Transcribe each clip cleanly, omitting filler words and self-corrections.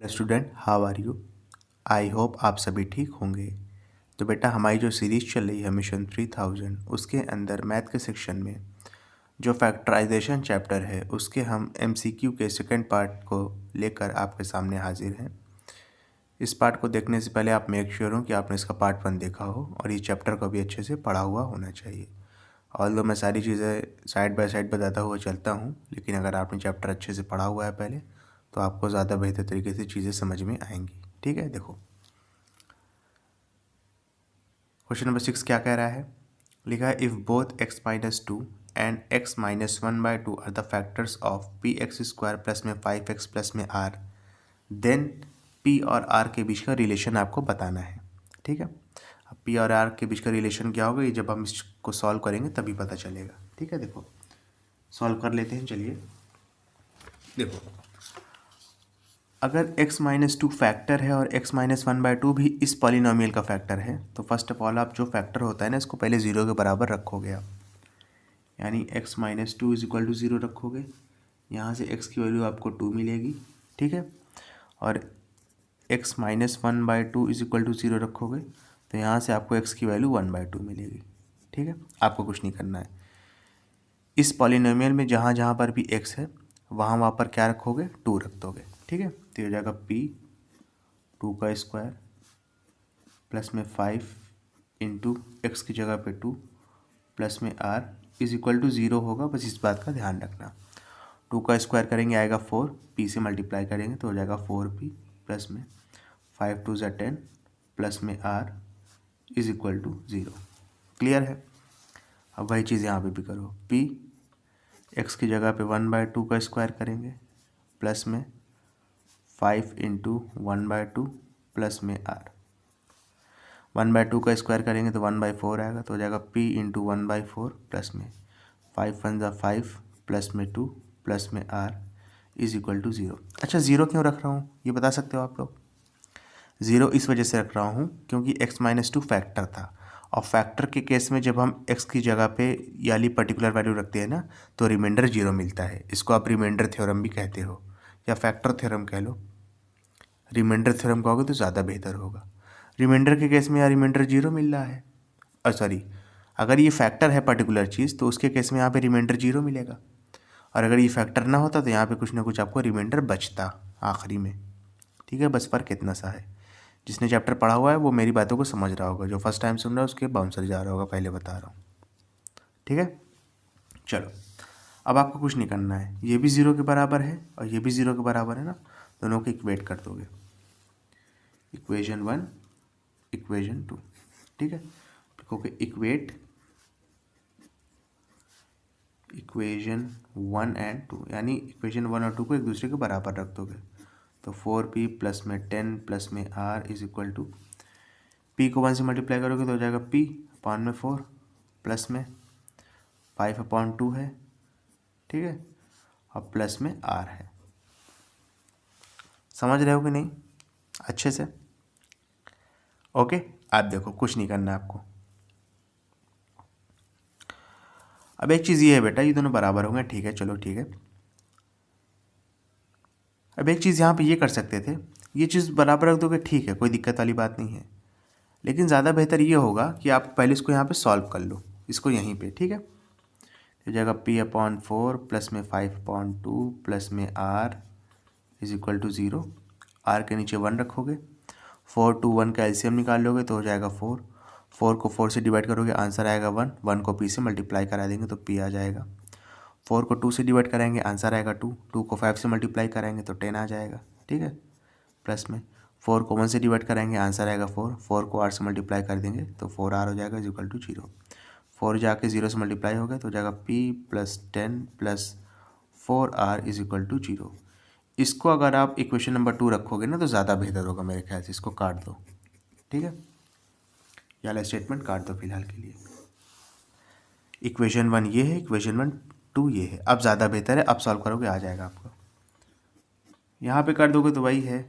Student, how are you? I hope आप सभी ठीक होंगे। तो बेटा, हमारी जो सीरीज़ चल रही है मिशन 3000, उसके अंदर मैथ के सेक्शन में जो फैक्टराइजेशन चैप्टर है उसके हम एमसीक्यू के सेकंड पार्ट को लेकर आपके सामने हाजिर हैं। इस पार्ट को देखने से पहले आप मेक श्योर हो कि आपने इसका पार्ट 1 देखा हो और ये चैप्टर को भी अच्छे से पढ़ा हुआ होना चाहिए। ऑल्दो मैं सारी चीज़ें साइड बाय साइड बताता हुआ चलता हूँ, लेकिन अगर आपने चैप्टर अच्छे से पढ़ा हुआ है पहले तो आपको ज़्यादा बेहतर तरीके से चीज़ें समझ में आएंगी। ठीक है, देखो क्वेश्चन नंबर 6 क्या कह रहा है। लिखा है if both x-2 and x-1/2 are the factors of px² plus में 5x प्लस में r, देन p और r के बीच का रिलेशन आपको बताना है। ठीक है, अब p और r के बीच का रिलेशन क्या होगा ये जब हम इसको सॉल्व करेंगे तभी पता चलेगा। ठीक है, देखो सॉल्व कर लेते हैं। चलिए देखो, अगर x-2 फैक्टर है और x-1/2 भी इस पॉलिनोमियल का फैक्टर है तो फर्स्ट ऑफ ऑल आप जो फैक्टर होता है ना इसको पहले ज़ीरो के बराबर रखोगे आप, यानी x-2 = 0 रखोगे। यहाँ से x की वैल्यू आपको 2 मिलेगी। ठीक है, और x-1/2 = 0 रखोगे तो यहाँ से आपको x की वैल्यू 1/2 मिलेगी। ठीक है, आपको कुछ नहीं करना है। इस पॉलिनोमियल में जहाँ जहाँ पर भी x है वहाँ पर क्या रखोगे, 2 रख दोगे। ठीक है, तो हो जाएगा p 2² प्लस में 5 इंटू एक्स की जगह पे 2 प्लस में r = 0 होगा। बस इस बात का ध्यान रखना। 2² करेंगे आएगा 4, p से मल्टीप्लाई करेंगे तो हो जाएगा 4p प्लस में 5 2 = 10 प्लस में r = 0। क्लियर है। अब वही चीज़ यहाँ पे भी करो, p x की जगह पे 1/2 का स्क्वायर करेंगे प्लस में 5 इंटू 1/2 प्लस में r, 1/2 का स्क्वायर करेंगे तो 1/4 आएगा तो हो जाएगा p इंटू 1/4 प्लस में 5 1 = 5 प्लस में 2 प्लस में r = 0। अच्छा, ज़ीरो क्यों रख रहा हूँ ये बता सकते हो आप लोग? ज़ीरो इस वजह से रख रहा हूँ क्योंकि x-2 फैक्टर था, और फैक्टर के केस में जब हम x की जगह पे यानी पर्टिकुलर वैल्यू रखते हैं ना तो रिमाइंडर 0 मिलता है। इसको आप रिमाइंडर थ्योरम भी कहते हो या फैक्टर थ्योरम कह लो। रिमाइंडर थ्योरम कहोगे तो ज़्यादा बेहतर होगा। रिमाइंडर के केस में यहाँ रिमाइंडर 0 मिल रहा है, और सॉरी, अगर ये फैक्टर है पर्टिकुलर चीज़ तो उसके केस में यहाँ पे रिमाइंडर 0 मिलेगा, और अगर ये फैक्टर ना होता तो यहाँ पे कुछ ना कुछ आपको रिमाइंडर बचता आखिरी में। ठीक है, बस फ़र्क इतना सा है। जिसने चैप्टर पढ़ा हुआ है वो मेरी बातों को समझ रहा होगा, जो फर्स्ट टाइम सुन रहा है उसके बाउंसर जा रहा होगा, पहले बता रहा हूँ। ठीक है, चलो अब आपको कुछ नहीं करना है, ये भी 0 के बराबर है और ये भी 0 के बराबर है ना, दोनों को इक्वेट कर दोगे, इक्वेशन 1 इक्वेशन 2। ठीक है, लिखोगे इक्वेट इक्वेशन 1 एंड 2, यानी इक्वेशन 1 और 2 को एक दूसरे के बराबर रख दोगे तो 4p प्लस में 10 प्लस में r = p को 1 से मल्टीप्लाई करोगे तो हो जाएगा p अपॉन में 4 प्लस में 5/2 है। ठीक है, और प्लस में r है। समझ रहे हो कि नहीं अच्छे से? ओके, आप देखो कुछ नहीं करना है आपको। अब एक चीज़ ये है बेटा, ये दोनों बराबर होंगे। ठीक है, चलो ठीक है। अब एक चीज़ यहाँ पे ये कर सकते थे, ये चीज़ बराबर रख दोगे, ठीक है, कोई दिक्कत वाली बात नहीं है, लेकिन ज़्यादा बेहतर ये होगा कि आप पहले इसको यहाँ पे सॉल्व कर लो, इसको यहीं पे। ठीक है, तो जगह p/4 प्लस में 5/2 प्लस में r = 0। r के नीचे 1 रखोगे, 4 2 1 का एलसीएम निकाल लोगे तो हो जाएगा 4। 4 को 4 से डिवाइड करोगे आंसर आएगा 1। 1 को p से मल्टीप्लाई करा देंगे तो p आ जाएगा। 4 को 2 से डिवाइड कराएंगे आंसर आएगा 2। 2 को 5 से मल्टीप्लाई कराएंगे तो 10 आ जाएगा। ठीक है, प्लस में 4 को 1 से डिवाइड कराएंगे आंसर आएगा 4। 4 को r से मल्टीप्लाई कर देंगे तो 4r हो जाएगा = 0। 4 जाके 0 से मल्टीप्लाई हो गया तो हो जाएगा p + 10 + 4r = 0। इसको अगर आप इक्वेशन नंबर 2 रखोगे ना तो ज़्यादा बेहतर होगा मेरे ख्याल से। इसको काट दो। ठीक है, ये वाला स्टेटमेंट काट दो फिलहाल के लिए। इक्वेशन 1 ये है, इक्वेशन 2 ये है। अब ज़्यादा बेहतर है, अब सॉल्व करोगे आ जाएगा आपको। यहाँ पे कर दोगे तो वही है,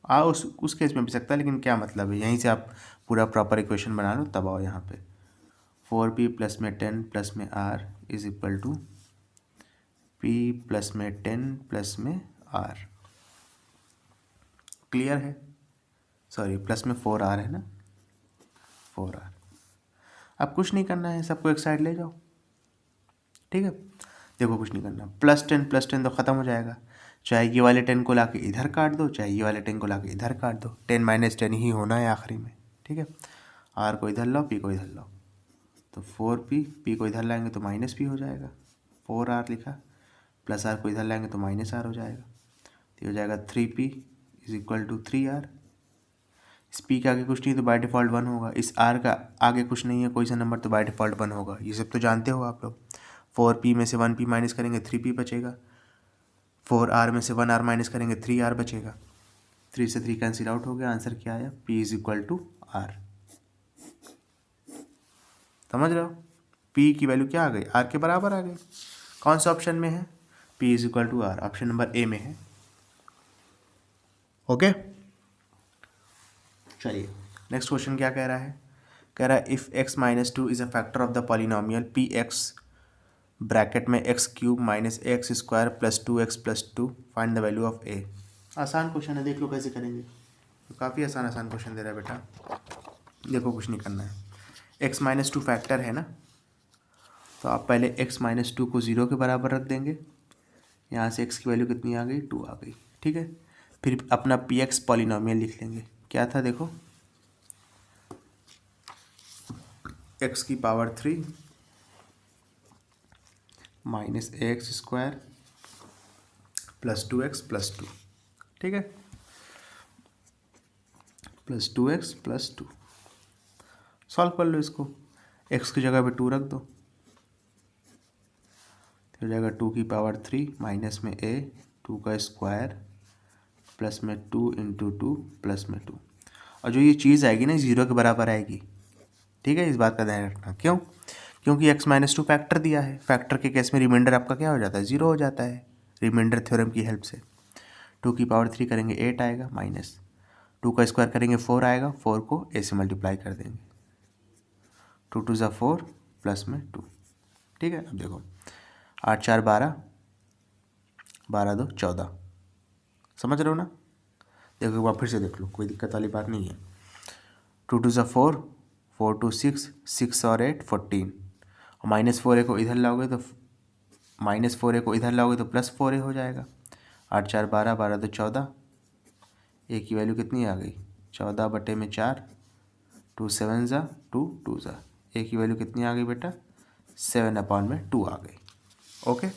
उस केस में भी सकता है, लेकिन क्या मतलब है, यहीं से आप पूरा प्रॉपर इक्वेशन बना लो तब आओ यहाँ पे। 4p प्लस में 10 प्लस में r = p प्लस में 10 प्लस में r। क्लियर है? सॉरी, प्लस में 4r है ना, 4r। अब कुछ नहीं करना है, सबको एक साइड ले जाओ, ठीक है। देखो कुछ नहीं करना, +10 तो ख़त्म हो जाएगा, चाहे ये वाले 10 को लाके इधर काट दो, चाहे ये वाले 10 को लाके इधर काट दो, 10 - 10 ही होना है आखिरी में, ठीक है। r को इधर लाओ, p को इधर लाओ, तो 4p, p को इधर लाएंगे तो -p हो जाएगा, 4r लिखा, प्लस r को इधर लाएंगे तो -r हो जाएगा, तो हो जाएगा 3p = 3r। इस p के आगे कुछ नहीं तो बाय डिफ़ॉल्ट 1 होगा, इस r का आगे कुछ नहीं है कोई सा नंबर तो बाय डिफ़ॉल्ट 1 होगा, ये सब तो जानते हो आप लोग। 4p में से 1p माइनस करेंगे 3p बचेगा, 4r में से 1r माइनस करेंगे 3r बचेगा, 3 से 3 कैंसिल आउट हो गया, आंसर क्या आया, p = r। समझ रहे हो, p की वैल्यू क्या आ गई, r के बराबर आ गई। कौन सा ऑप्शन में है, p = r, option number A में है। ओके, चलिए नेक्स्ट क्वेश्चन क्या कह रहा है, कह रहा है if x - 2 is a factor of the polynomial px bracket में x³ - x² + 2x + 2 find the value of a। आसान क्वेश्चन है, देख लो कैसे करेंगे, तो काफ़ी आसान क्वेश्चन दे रहा है बेटा। देखो कुछ नहीं करना है, x - 2 फैक्टर है ना, तो आप पहले x - 2 को 0 के बराबर रख देंगे, यहाँ से x की वैल्यू कितनी आ गई, 2 आ गई, ठीक है। फिर अपना px पॉलिनोमियल लिख लेंगे, क्या था देखो, x³ - ax² + 2x + 2, ठीक है, +2x + 2। सॉल्व कर लो इसको, x की जगह पे 2 रख दो, तो हो जाएगा 2³ माइनस में a 2 का स्क्वायर प्लस में 2 × 2 प्लस में 2, और जो ये चीज़ आएगी ना 0 के बराबर आएगी, ठीक है। इस बात का ध्यान रखना, क्यों, क्योंकि x - 2 फैक्टर दिया है, फैक्टर के केस में रिमाइंडर आपका क्या हो जाता है, 0 हो जाता है, रिमाइंडर थ्योरम की हेल्प से। 2³ करेंगे 8 आएगा, माइनस 2 का स्क्वायर करेंगे 4 आएगा, 4 को a से मल्टीप्लाई कर देंगे, 2 × 2 = 4 प्लस में 2, ठीक है। अब देखो 8 × 4 = 12, 12 × 2 = 14, समझ रहे हो ना। देखो एक बार फिर से देख लो, कोई दिक्कत वाली बात नहीं है। 2 × 2 = 4, 4 × 2 = 6, 6 और 8 14, और -4a को इधर लाओगे तो -4a को इधर लाओगे तो +4a हो जाएगा। 8 × 4 = 12, 12 × 2 = 14, a की वैल्यू कितनी आ गई, 14/4, 2 7 ज़ा 2 2 ज़ा, a की वैल्यू कितनी आ गई बेटा, 7/2 आ गई। ओके,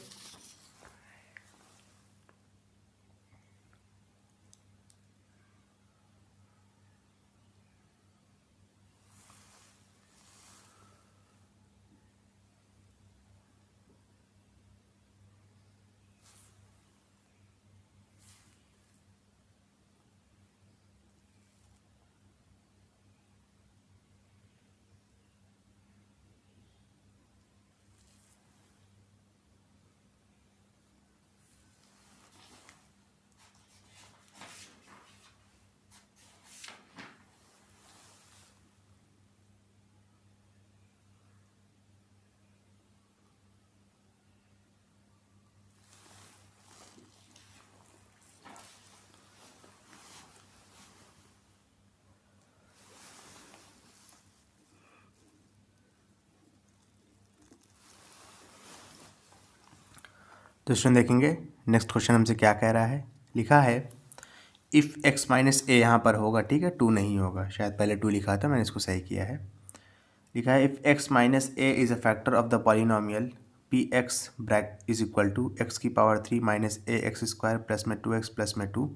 तो स्टूडेंट देखेंगे नेक्स्ट क्वेश्चन हमसे क्या कह रहा है, लिखा है इफ़ x - a यहाँ पर होगा, ठीक है, 2 नहीं होगा, शायद पहले 2 लिखा था, मैंने इसको सही किया है। लिखा है if x - a is a factor of the polynomial px = x³ - ax² plus में 2x प्लस में 2,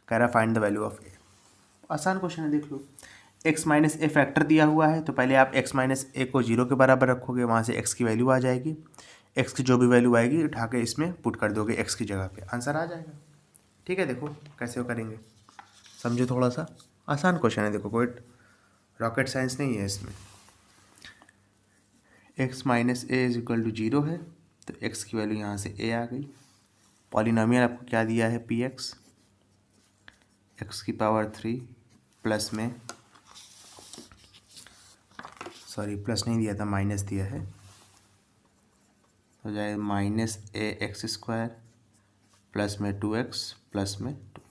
कह रहा find the value of a। आसान क्वेश्चन है, देख लो, x - a फैक्टर दिया हुआ है, तो पहले आप x - a को 0 के बराबर रखोगे, वहाँ से x की वैल्यू आ जाएगी, x की जो भी वैल्यू आएगी उठा के इसमें पुट कर दोगे x की जगह पे, आंसर आ जाएगा, ठीक है। देखो कैसे वो करेंगे, समझो, थोड़ा सा आसान क्वेश्चन है, देखो कोई रॉकेट साइंस नहीं है इसमें। x - a = 0 है, तो x की वैल्यू यहाँ से a आ गई, पॉलिनोमियल आपको क्या दिया है, px x³ प्लस में, सॉरी प्लस नहीं दिया था, माइनस दिया है, हो जाए -ax² प्लस में 2x प्लस में 2,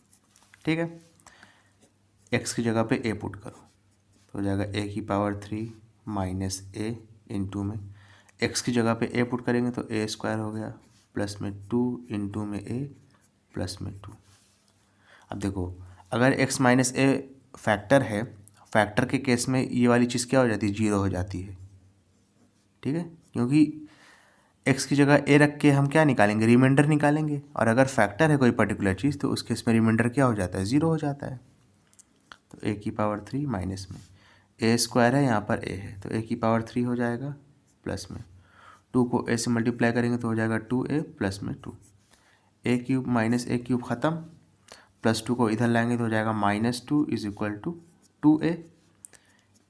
ठीक है। एक्स की जगह पे ए पुट करो तो हो जाएगा ए की पावर 3 माइनस ए इंटू में एक्स की जगह पे ए पुट करेंगे तो ए स्क्वायर हो गया प्लस में 2 इंटू में ए प्लस में 2। अब देखो अगर x माइनस ए फैक्टर है, फैक्टर के केस में ये वाली चीज़ क्या हो जाती है, जीरो हो जाती है। ठीक है, क्योंकि x की जगह a रख के हम क्या निकालेंगे, रिमाइंडर निकालेंगे, और अगर फैक्टर है कोई पर्टिकुलर चीज़ तो उस केस में रिमाइंडर क्या हो जाता है, ज़ीरो हो जाता है। तो a की पावर 3 माइनस में a स्क्वायर है, यहाँ पर a है तो a की पावर 3 हो जाएगा प्लस में 2 को a से मल्टीप्लाई करेंगे तो हो जाएगा 2a प्लस में 2, a cube minus a cube ख़त्म, प्लस 2 को इधर लाएंगे तो हो जाएगा -2 is equal to 2a।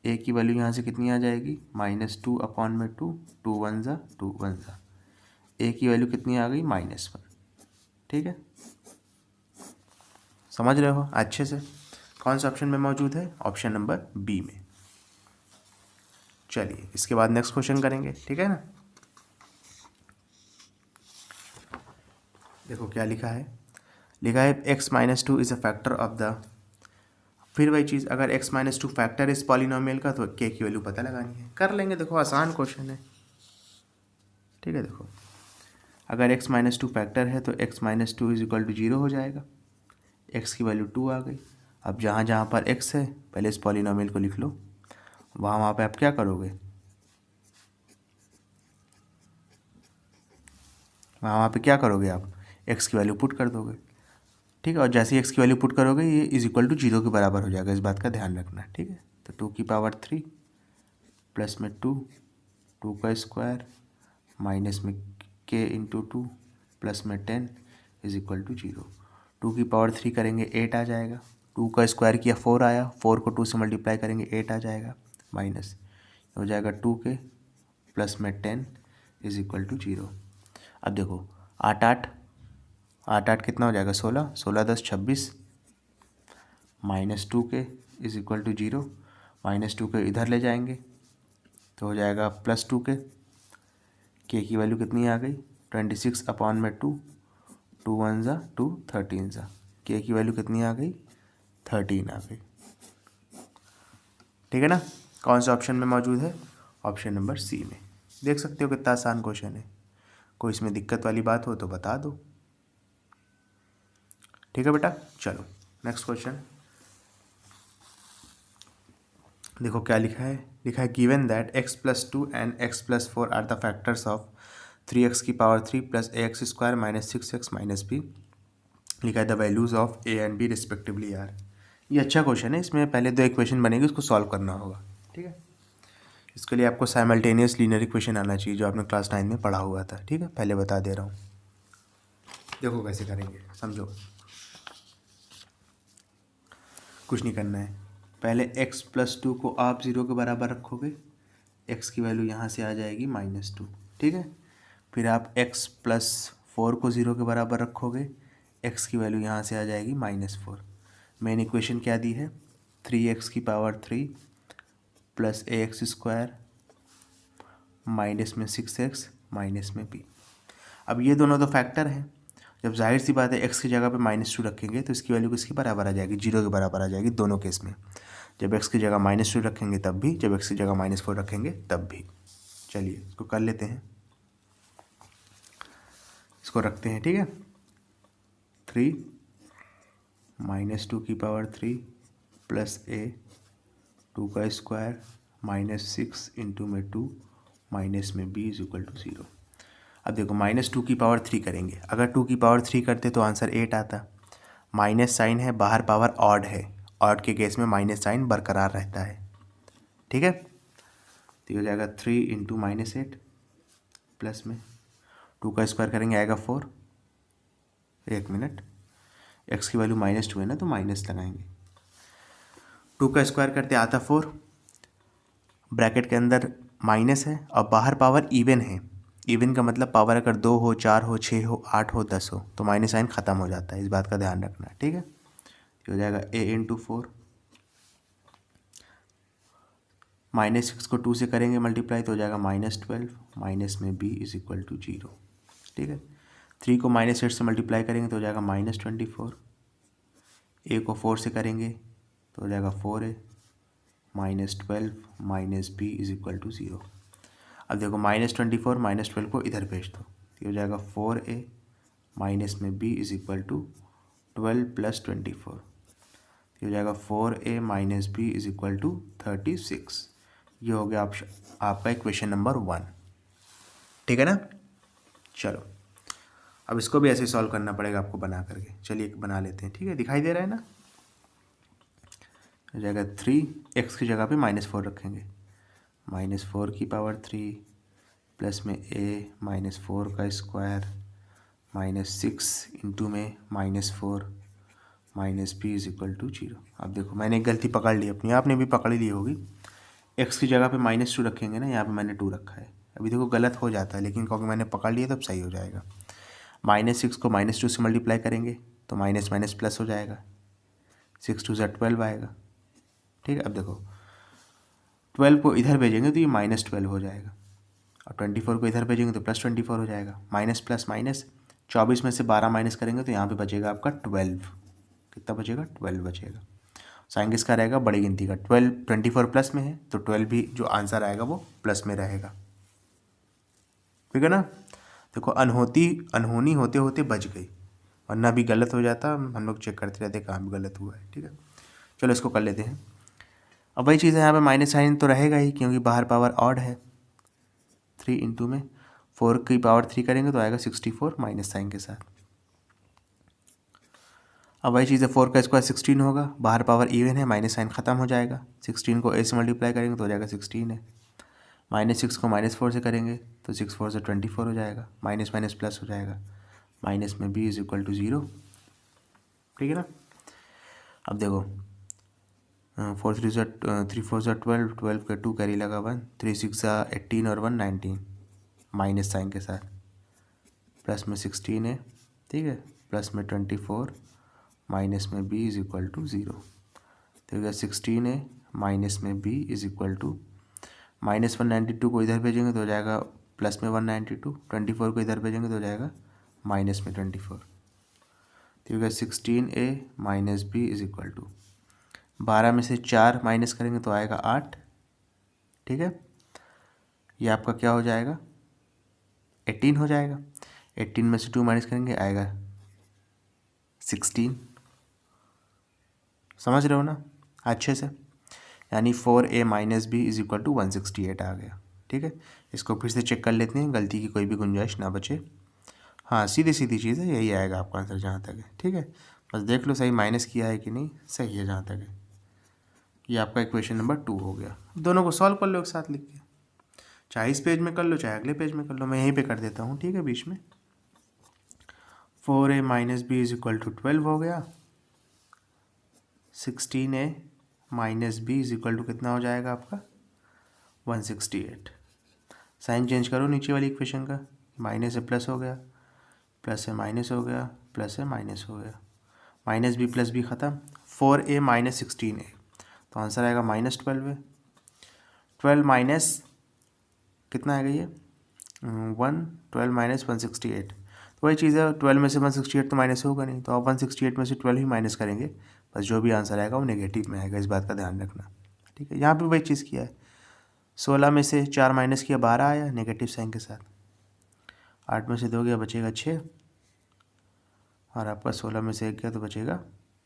a की वैल्यू यहाँ से कितनी आ जाएगी, -2 अपॉन में 2, 2 1 ज़ा 2 1 ज़ा, a की वैल्यू कितनी आ गई -1। ठीक है, समझ रहे हो अच्छे से। कौन सा ऑप्शन में मौजूद है, ऑप्शन नंबर बी में। चलिए इसके बाद नेक्स्ट क्वेश्चन करेंगे, ठीक है ना। देखो क्या लिखा है, लिखा है x minus 2 is a factor of the, फिर वही चीज़, अगर x माइनस 2 फैक्टर इस पॉलिनोमियल का तो k की वैल्यू पता लगानी है, कर लेंगे। देखो आसान क्वेश्चन है, ठीक है। देखो अगर x माइनस 2 फैक्टर है तो x minus 2 is equal to 0 हो जाएगा, x की वैल्यू 2 आ गई। अब जहाँ जहाँ पर x है पहले इस पॉलिनोमियल को लिख लो, वहाँ पे आप क्या करोगे, वहाँ पे क्या करोगे आप, x की वैल्यू पुट कर दोगे। ठीक है, और जैसे ही x की वैल्यू पुट करोगे ये इज इक्वल टू 0 के बराबर हो जाएगा, इस बात का ध्यान रखना। ठीक है, तो 2 की पावर 3 प्लस में 2, 2 का स्क्वायर माइनस में k इंटू 2 प्लस में 10 इज इक्वल टू 0। 2 की पावर 3 करेंगे 8 आ जाएगा, 2 का स्क्वायर किया 4 आया, 4 को 2 से मल्टीप्लाई करेंगे 8 आ जाएगा, माइनस हो जाएगा 2k प्लस में 10 इज इक्वल टू 0। अब देखो 8 8 8 8 कितना हो जाएगा, 16, 16 10 26, -2k is equal to 0, -2k इधर ले जाएंगे तो हो जाएगा +2k, k की वैल्यू कितनी आ गई 26 अपॉन में 2, 2 1 ज़ा 2 13 ज़ा, k की वैल्यू कितनी आ गई 13 आ गई। ठीक है ना, कौन सा ऑप्शन में मौजूद है, ऑप्शन नंबर सी में। देख सकते हो कितना आसान क्वेश्चन है, कोई इसमें दिक्कत वाली बात हो तो बता दो। ठीक है बेटा, चलो नेक्स्ट क्वेश्चन देखो क्या लिखा है, लिखा है given that x plus 2 and x plus 4 are the factors of 3x की power 3 plus ax square minus 6x minus b, लिखा है the values of a and b respectively are. ये अच्छा क्वेश्चन है, इसमें पहले 2 इक्वेशन बनेगी, उसको सॉल्व करना होगा। ठीक है, इसके लिए आपको साइमल्टेनियस लीनियर इक्वेशन आना चाहिए जो आपने क्लास 9 में पढ़ा हुआ था। ठीक है, पहले बता दे रहा हूँ, देखो कैसे करेंगे, समझो। कुछ नहीं करना है, पहले x प्लस 2 को आप 0 के बराबर रखोगे, x की वैल्यू यहाँ से आ जाएगी -2। ठीक है, फिर आप x प्लस 4 को 0 के बराबर रखोगे, x की वैल्यू यहाँ से आ जाएगी -4। मेन इक्वेशन क्या दी है, 3x की power 3 plus ax square minus में 6x माइनस में b। अब ये दोनों तो फैक्टर हैं, जब जाहिर सी बात है x की जगह पे -2 रखेंगे तो इसकी वैल्यू किसके बराबर आ जाएगी, 0 के बराबर आ जाएगी दोनों केस में। जब x की जगह -2 रखेंगे तब भी, जब x की जगह -4 रखेंगे तब भी। चलिए इसको कर लेते हैं, इसको रखते हैं। ठीक है, 3 -2 की पावर 3 प्लस a 2 का स्क्वायर -6 इंटू में 2 माइनस में b इज इक्वल टू 0। अब देखो -2 की पावर 3 करेंगे, अगर 2 की पावर 3 करते तो आंसर 8 आता, माइनस साइन है, बाहर पावर ऑड है, ऑड के केस में माइनस साइन बरकरार रहता है। ठीक है, तो ये हो जाएगा 3 इंटू -8 प्लस में 2 का स्क्वायर करेंगे आएगा 4, 1 मिनट, x की वैल्यू -2 है ना तो माइनस लगाएंगे, 2 का स्क्वायर करते आता 4, ब्रैकेट के अंदर माइनस है और बाहर पावर इवन है, इवन का मतलब पावर अगर 2 हो 4 हो 6 हो 8 हो 10 हो तो माइनस साइन ख़त्म हो जाता है, इस बात का ध्यान रखना। ठीक है, ये हो जाएगा a इंटू 4, -6 को 2 से करेंगे मल्टीप्लाई तो हो जाएगा -12 माइनस में b इज इक्वल टू 0। ठीक है, 3 को -8 से मल्टीप्लाई करेंगे तो हो जाएगा -24, a को 4 से करेंगे तो हो जाएगा 4a minus 12 minus b is equal to 0। अब देखो -24 -12 को इधर भेज दो, ये हो जाएगा 4a माइनस में b is equal to 12 plus 24, ये हो जाएगा 4a minus b is equal to 36। ये हो गया आपका इक्वेशन नंबर 1। ठीक है ना। चलो अब इसको भी ऐसे सॉल्व करना पड़ेगा आपको बना करके। चलिए बना लेते हैं। ठीक है, दिखाई दे रहा है ना। हो जाएगा 3x की जगह पे -4 रखेंगे, -4 की पावर 3 प्लस में a -4 का स्क्वायर -6 इंटू में -4 minus b is equal to 0। अब देखो मैंने एक गलती पकड़ ली अपनी, आपने भी पकड़ ली होगी। x की जगह पे -2 रखेंगे ना, यहाँ पे मैंने 2 रखा है। अभी देखो गलत हो जाता है, लेकिन क्योंकि मैंने पकड़ लिया तब सही हो जाएगा। -6 को -2 से मल्टीप्लाई करेंगे तो माइनस माइनस प्लस हो जाएगा, 6 2 12 आएगा। ठीक है, अब देखो 12 को इधर भेजेंगे तो ये -12 हो जाएगा, और 24 को इधर भेजेंगे तो +24 हो जाएगा। माइनस प्लस माइनस, 24 में से 12 माइनस करेंगे तो यहाँ पे बचेगा आपका 12। कितना बचेगा? 12 बचेगा। साइन किसका रहेगा? बड़ी गिनती का। 12 24 प्लस में है तो 12 भी जो आंसर आएगा वो प्लस में रहेगा। ठीक है ना। देखो अनहोनी होते होते बच गई, वरना भी गलत हो जाता, हम लोग चेक करते रहते कहाँ भी गलत हुआ है। ठीक है, चलो इसको कर लेते हैं। अब वही चीज़ है, यहाँ पे माइनस साइन तो रहेगा ही क्योंकि बाहर पावर ऑड है। 3 इंटू में 4 की पावर 3 करेंगे तो आएगा 64 माइनस साइन के साथ। अब वही चीज़ है, 4 का स्क्वायर 16 होगा, बाहर पावर इवन है, माइनस साइन ख़त्म हो जाएगा। 16 को a से मल्टीप्लाई करेंगे तो हो जाएगा 16 है। -6 को -4 से करेंगे तो 6 4 से 24 हो जाएगा, माइनस माइनस प्लस हो जाएगा, माइनस में b इज इक्वल टू 0। ठीक है ना। अब देखो 4 3 4 12, 12 के 2 कैरी लगा 1, 3 6 18 और 1 19 माइनस साइन के साथ, प्लस में 16 है। ठीक है, प्लस में 24 माइनस में b इज इक्वल टू 0। तो 16 है माइनस में b इज इक्वल टू -192 को इधर भेजेंगे तो हो जाएगा प्लस में 192, 24 को इधर भेजेंगे तो हो जाएगा माइनस में 24। तो 16a minus b is equal to 12 में से 4 माइनस करेंगे तो आएगा 8। ठीक है, ये आपका क्या हो जाएगा? 18 हो जाएगा। 18 में से 2 माइनस करेंगे आएगा 16। समझ रहे हो ना अच्छे से? यानी 4a minus b is equal to 168 आ गया। ठीक है, इसको फिर से चेक कर लेते हैं, गलती की कोई भी गुंजाइश ना बचे। हाँ, सीधी सीधी चीज़ है, यही आएगा आपका आंसर जहाँ तक है। ठीक है, बस देख लो सही माइनस किया है कि नहीं, सही है जहाँ तक है। ये आपका इक्वेशन नंबर 2 हो गया। दोनों को सॉल्व कर लो एक साथ लिख के, चाहे इस पेज में कर लो चाहे अगले पेज में कर लो, मैं यहीं पे कर देता हूँ। ठीक है, बीच में 4a minus b is equal to 12 हो गया। 16a minus b is equal to कितना हो जाएगा आपका? 168। साइन चेंज करो नीचे वाली इक्वेशन का, माइनस से प्लस हो गया, प्लस से माइनस हो गया, प्लस से माइनस हो गया, माइनस बी प्लस बी ख़त्म। 4a माइनस 16a तो आंसर आएगा -12 है। 12 माइनस कितना आएगा ये 12 माइनस 168, तो वही चीज़ है, 12 में से 168 तो माइनस होगा नहीं, तो आप 168 में से 12 ही माइनस करेंगे, बस जो भी आंसर आएगा वो नेगेटिव में आएगा, इस बात का ध्यान रखना। ठीक है, यहाँ पे वही चीज़ किया है, 16 में से 4 माइनस किया 12 आया नेगेटिव साइन के साथ, 8 में से 2 गया बचेगा 6, और आपका 16 में से 1 गया तो बचेगा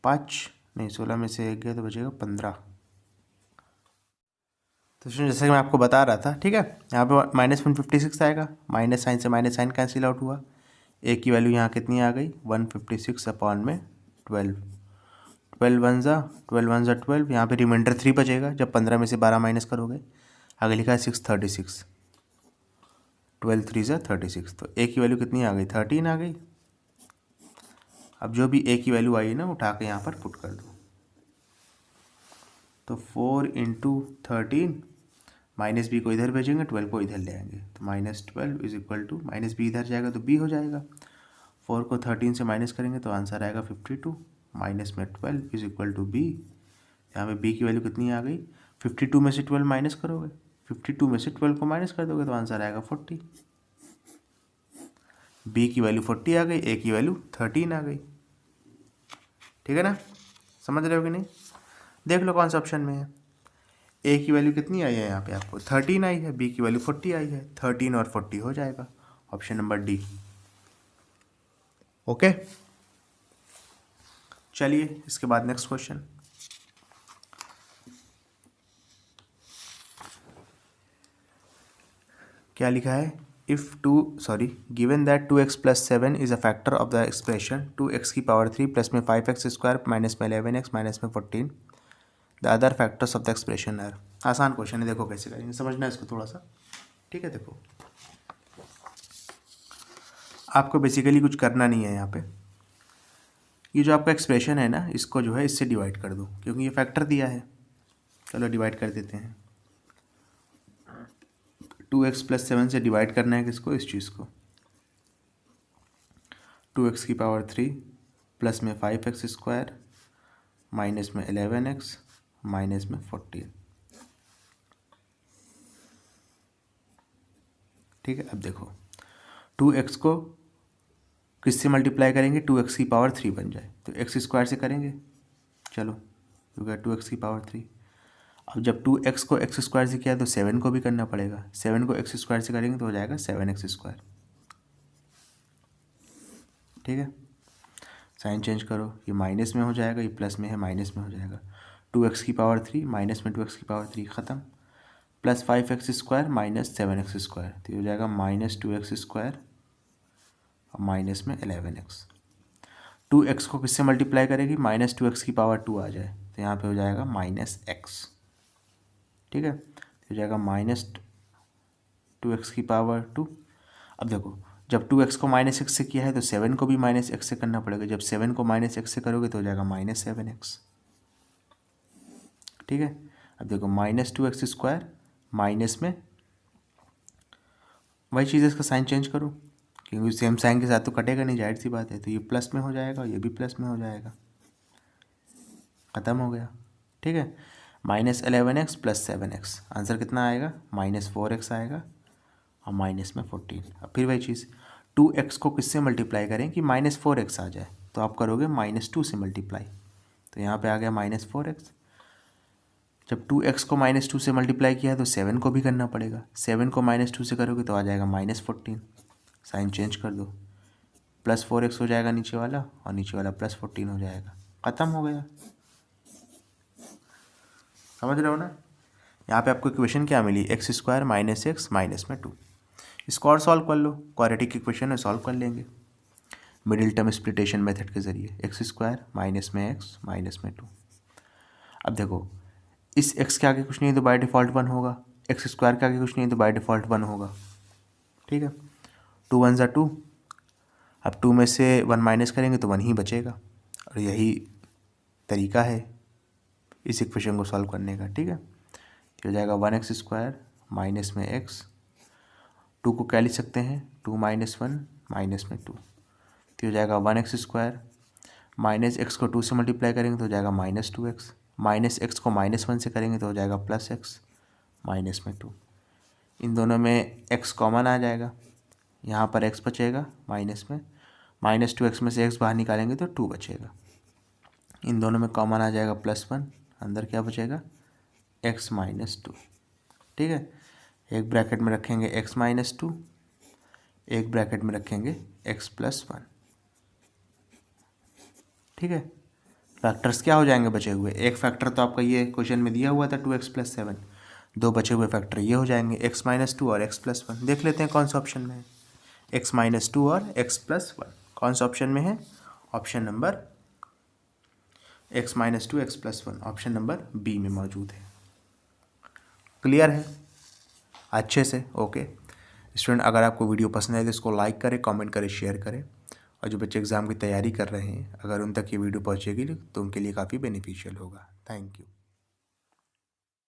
5, नहीं 16 में से 1 गया तो बचेगा 15। तो जैसे कि मैं आपको बता रहा था, ठीक है, यहाँ पे -156 आएगा, माइनस साइन से माइनस साइन कैंसिल आउट हुआ, ए की वैल्यू यहाँ कितनी आ गई 156 अपॉन में 12, 12 वन ज़ा 12, यहाँ पे रिमाइंडर 3 बचेगा जब 15 में से 12 माइनस करोगे, आगे लिखा है 636, 12 3 ज़ा 36, तो ए की वैल्यू कितनी आ गई 13 आ गई। अब जो भी ए की वैल्यू आई है ना उठा के यहाँ पर पुट कर दो, तो 4 इंटू 13 माइनस बी को इधर भेजेंगे, 12 को इधर ले आएंगे, तो -12 is equal to minus b इधर जाएगा तो बी हो जाएगा, 4 को 13 से माइनस करेंगे तो आंसर आएगा 52, माइनस में 12 इज इक्वल टू बी। यहाँ पे बी की वैल्यू कितनी आ गई 52 में से 12 माइनस करोगे, 52 में से 12 को माइनस कर दोगे तो आंसर आएगा 40। बी की वैल्यू 40 आ गई, ए की वैल्यू 13 आ गई। ठीक है ना, समझ रहे हो कि नहीं? देख लो कौन सा ऑप्शन में है। ए की वैल्यू कितनी आई है यहाँ पे आपको 13 आई है, बी की वैल्यू 40 आई है, 13 और 40 हो जाएगा ऑप्शन नंबर डी। ओके, चलिए इसके बाद नेक्स्ट क्वेश्चन। क्या लिखा है, given that 2x + 7 is a factor of the expression 2x³ plus में 5x² माइनस में 11x माइनस में 14 the other factors of the expression are. आसान क्वेश्चन है, देखो कैसे करेंगे, समझना है इसको थोड़ा सा। ठीक है, देखो आपको बेसिकली कुछ करना नहीं है यहाँ पे। ये जो आपका एक्सप्रेशन है ना, इसको जो है इससे डिवाइड कर दो, क्योंकि ये फैक्टर दिया है। चलो डिवाइड कर देते हैं। 2x + 7 से डिवाइड करना है किसको, इस चीज़ को। 2x³ प्लस में 5x² माइनस में 11x माइनस में 14। ठीक है, अब देखो 2x को किससे मल्टीप्लाई करेंगे, 2x³ बन जाए तो x² से करेंगे। चलो क्योंकि 2x³। अब जब 2x को x² से किया तो 7 को भी करना पड़ेगा। 7 को x² से करेंगे तो हो जाएगा 7x²। ठीक है, साइन चेंज करो, ये माइनस में हो जाएगा, ये प्लस में है, माइनस में हो जाएगा। 2x³ माइनस में 2x³ ख़त्म, प्लस 5x² माइनस 7x², तो ये हो जाएगा -2x² और माइनस में 11x। 2x को किससे मल्टीप्लाई करेगी, -2x² आ जाए तो यहाँ पे हो जाएगा -x। ठीक है, तो हो जाएगा -2x²। अब देखो जब 2x को -x से किया है तो 7 को भी -x से करना पड़ेगा। जब 7 को -x से करोगे तो हो जाएगा -7x। ठीक है, अब देखो -2x² माइनस में वही चीज़ है, इसका साइन चेंज करो क्योंकि सेम साइन के साथ तो कटेगा नहीं, जाहिर सी बात है। तो ये प्लस में हो जाएगा, ये भी प्लस में हो जाएगा, ख़त्म हो गया। ठीक है, -11x प्लस 7x, आंसर कितना आएगा, -4x आएगा और माइनस में 14। अब फिर वही चीज़ 2x को किससे मल्टीप्लाई करें कि -4x आ जाए, तो आप करोगे -2 से मल्टीप्लाई, तो यहाँ पे आ गया -4x। जब 2x को -2 से मल्टीप्लाई किया है तो 7 को भी करना पड़ेगा। 7 को -2 से करोगे तो आ जाएगा -14। साइन चेंज कर दो, +4x हो जाएगा नीचे वाला और नीचे वाला +14 हो जाएगा, ख़त्म हो गया। समझ रहे हो ना। यहाँ पे आपको इक्वेशन क्या मिली, x² - x माइनस में 2। इसको और सॉल्व कर लो, क्वाड्रेटिक इक्वेशन में सॉल्व कर लेंगे मिडिल टर्म स्प्लिटेशन मेथड के ज़रिए। x² माइनस में x माइनस में 2। अब देखो इस x के आगे कुछ नहीं है तो बाय डिफ़ॉल्ट 1 होगा, x² के आगे कुछ नहीं है तो बाय डिफ़ॉल्ट 1 होगा। ठीक है, 2 1 = 2। अब 2 में से 1 माइनस करेंगे तो 1 ही बचेगा, और यही तरीका है इस इक्वेशन को सॉल्व करने का। ठीक है, तो हो जाएगा 1x² माइनस में x। 2 को क्या लिख सकते हैं, 2 - 1 माइनस में 2, तो हो जाएगा 1x² माइनस x को 2 से मल्टीप्लाई करेंगे तो हो जाएगा -2x, माइनस x को -1 से करेंगे तो हो जाएगा +x माइनस में 2। इन दोनों में x कॉमन आ जाएगा, यहाँ पर x बचेगा माइनस में, -2x में से x बाहर निकालेंगे तो 2 बचेगा। इन दोनों में कॉमन आ जाएगा +1, अंदर क्या बचेगा, x - 2। ठीक है, एक ब्रैकेट में रखेंगे x - 2, एक ब्रैकेट में रखेंगे x + 1। ठीक है, फैक्टर्स क्या हो जाएंगे बचे हुए, एक फैक्टर तो आपका ये क्वेश्चन में दिया हुआ था 2x + 7, दो बचे हुए फैक्टर ये हो जाएंगे x - 2 और x + 1। देख लेते हैं कौन सा ऑप्शन में है, x - 2 और x + 1 कौन सा ऑप्शन में है, option number x - 2 x + 1 option number b में मौजूद है। क्लियर है अच्छे से। ओके स्टूडेंट, अगर आपको वीडियो पसंद आए तो इसको लाइक करें, कमेंट करें, शेयर करें, और जो बच्चे एग्ज़ाम की तैयारी कर रहे हैं अगर उन तक ये वीडियो पहुंचेगी तो उनके लिए काफ़ी बेनिफिशियल होगा। Thank you.